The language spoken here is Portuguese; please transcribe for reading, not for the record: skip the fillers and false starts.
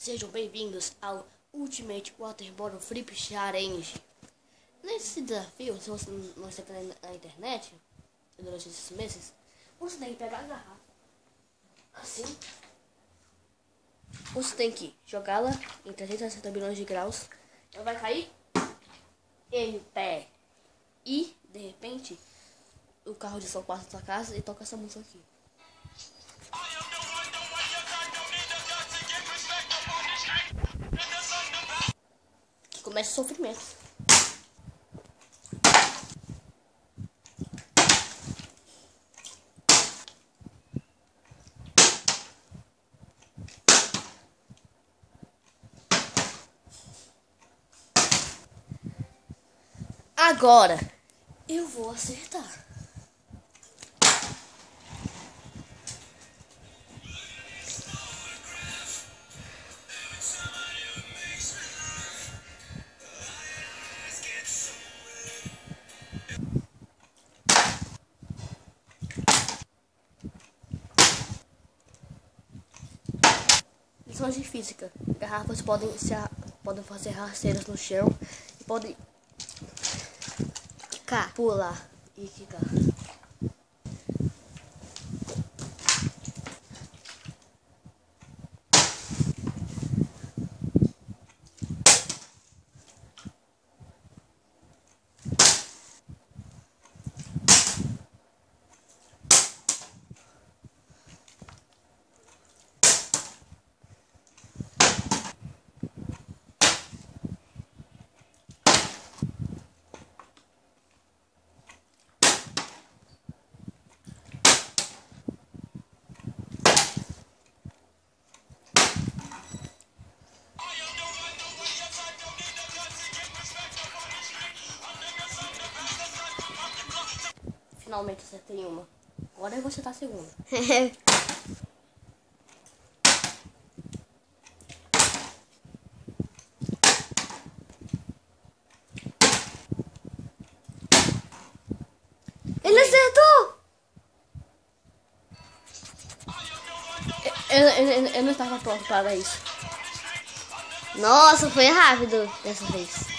Sejam bem-vindos ao Ultimate Waterborne Flip Challenge. Nesse desafio, se você não está na internet durante esses meses, você tem que pegar a garrafa assim. Você tem que jogá-la em 360 bilhões de graus. Ela vai cair em pé. E, de repente, o carro de som passa na sua casa e toca essa música aqui. Que começa o sofrimento. Agora, eu vou acertar. Lições de física. Garrafas podem fazer rasteiras no chão e podem pular e ficar. Finalmente acertei uma. Agora eu vou acertar a segunda. Ele acertou! Eu não estava pronto para isso. Nossa, foi rápido dessa vez.